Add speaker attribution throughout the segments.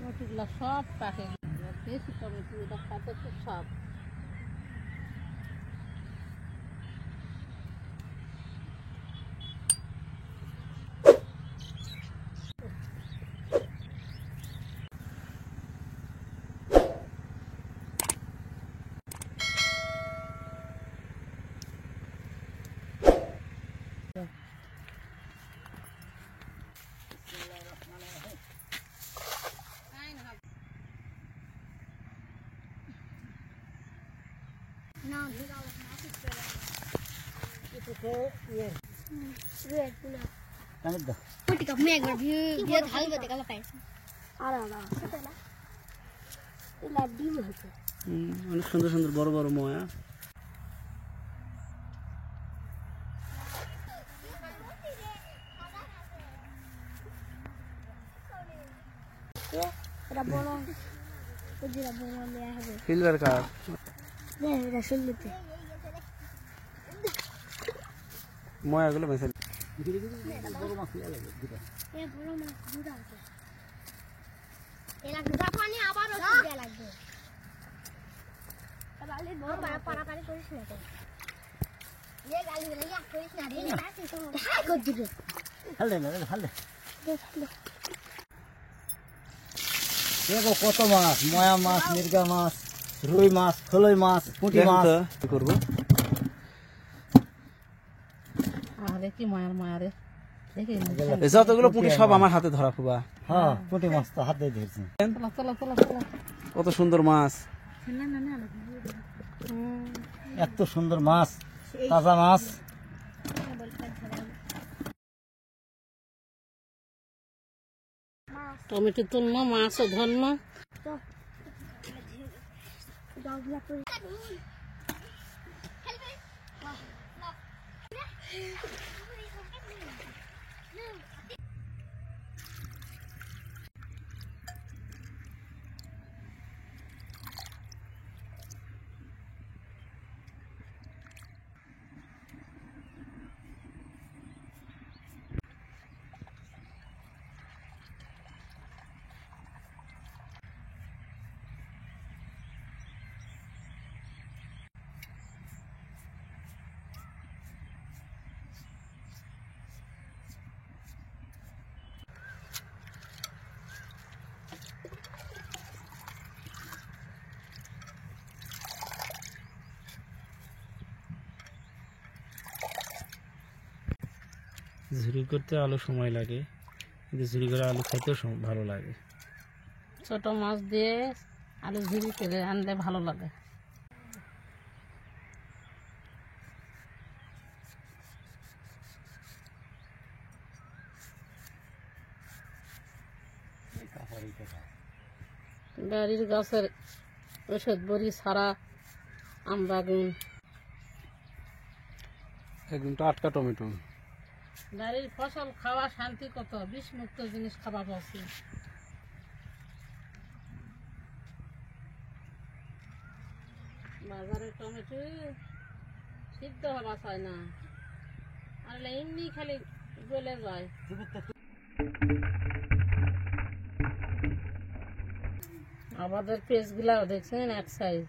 Speaker 1: টমেটোগুলো সব পাকে দেশি টমেটো, এটা খাতে খুব স্বাদ।
Speaker 2: অনেক সুন্দর সুন্দর বড় বড় ময়া। সিলভার কালার ময়াগুলো মেশাল
Speaker 3: কত মাছ, ময়া মাছ, মির্গা মাছ, রুই মাছ, ফলই মাছ, পুঁটি মাছ
Speaker 2: করবো।
Speaker 1: কি মায়ার মায়ারে
Speaker 2: যতগুলো পুঁটি সব আমার হাতে ধরা ফুবা।
Speaker 3: হ্যাঁ, পুঁটি মাছ তো হাতে ধরছি।
Speaker 2: কত সুন্দর মাছ,
Speaker 3: এত সুন্দর মাছ, তাজা মাছ।
Speaker 1: টমেটো তুলন, মাছও ধরন।
Speaker 2: ঝুরি করতে আলু সময় লাগে, কিন্তু ঝুরি করে আলু খাইতেও ভালো লাগে।
Speaker 1: ছোট মাছ দিয়ে আলু ঝুরি করে আনলে ভালো লাগে। বাড়ির গাছের ওষুধ বড়ি ছাড়া আম বাগুন,
Speaker 2: একদম টাটকা টমেটো।
Speaker 1: বাড়ির ফসল খাওয়া শান্তি, কত বিষমুক্ত জিনিস খাওয়া পাচ্ছি। বাজারের টমেটো সিদ্ধ হওয়া চায় না, আর এমনি খালি গলে যায়। আমাদের পেঁয়াজগুলাও দেখছেন এক সাইজ।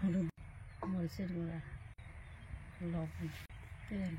Speaker 1: হলুদ, মরিচের গুঁড়া, লবণ, তেল,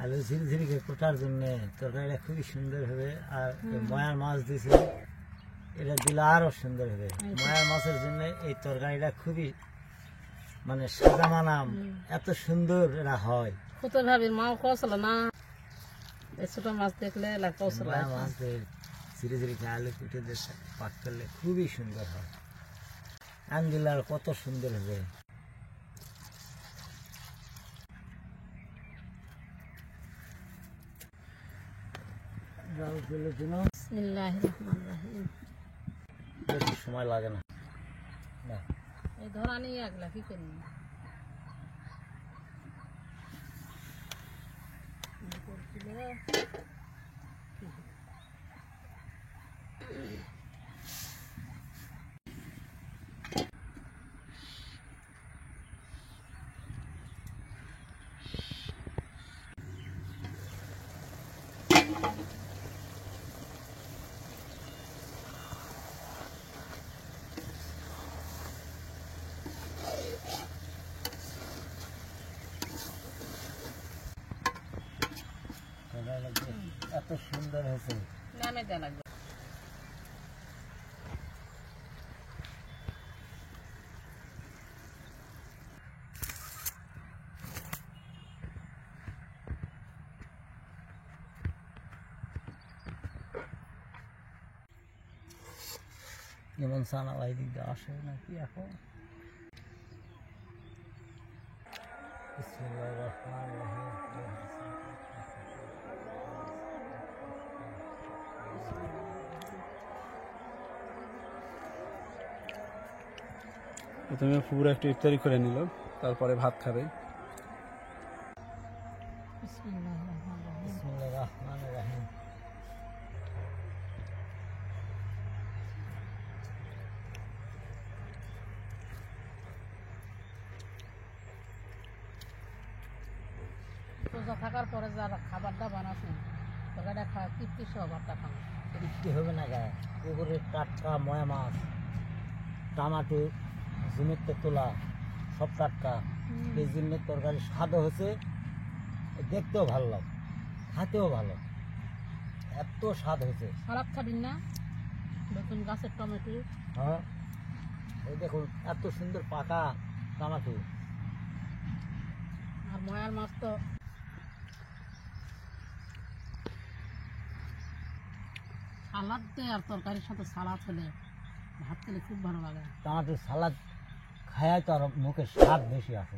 Speaker 3: আলু ঝিরিঝিরিকে কোটার জন্য তরকারিটা খুবই সুন্দর হবে। আর এই ময়ার মাছ দিয়েছি, এটা দিলে আরো সুন্দর হবে। ময়ার মাছের জন্য এই তরকারিটা খুবই মানে সাদা মানাম, এত সুন্দর এরা হয়।
Speaker 1: কত ভাবির মাও কৌশল না, এই ছোট মাছ দেখলে কৌশল।
Speaker 3: ময়া মাছ ঝিরিঝিরিকে আলু কুটে দিয়ে পাক করলে খুবই সুন্দর হয়। আঙ্গুল আর কত সুন্দর হবে। জালগুলোর জন্য
Speaker 1: বিসমিল্লাহির রহমানির রহিম।
Speaker 3: বেশি সময় লাগে না। না,
Speaker 1: এই ধরা নিয়ে আগলা কি করি
Speaker 3: এত সুন্দর হয়েছে।
Speaker 1: নামে দেওয়া লাগবে।
Speaker 3: যেমন সানা ভাই দিক দিয়ে আসে নাকি এখন। বিসমিল্লাহির রহমানির রহিম।
Speaker 2: প্রথমে পুরো একটু ইফতারি করে নিল, তারপরে ভাত খাবে।
Speaker 1: বিসমিল্লাহির রহমানির রহিম।
Speaker 3: বিসমিল্লাহির রহমানির রহিম।
Speaker 1: রোজা থাকার পরে যারা খাবারটা বানাচ্ছেন তরকারিটা খাওয়া তৃপ্তি সহ ভাতটা খান।
Speaker 3: তৃপ্তি হবে না গায়ে। পুকুরের টাটকা ময়া মাছ, টমাটো জমিতে তোলা, সব টাটকা। এই জন্য তরকারি স্বাদও হয়েছে, দেখতেও ভালো লাগে, খাতেও ভালো, এত স্বাদ হয়েছে।
Speaker 1: সালাদ খাবেন না? নতুন গাছের টমেটো।
Speaker 3: হ্যাঁ, এই দেখুন এত সুন্দর পাকা টমাটো।
Speaker 1: আর ময়ার মাছ তো সালাদ দেয়, আর তরকারির সাথে সালাদ হলে ভাত খেলে খুব ভালো লাগে।
Speaker 3: টমাটোর সালাদ খায় তো আর মুখে স্বাদ বেশি আসে।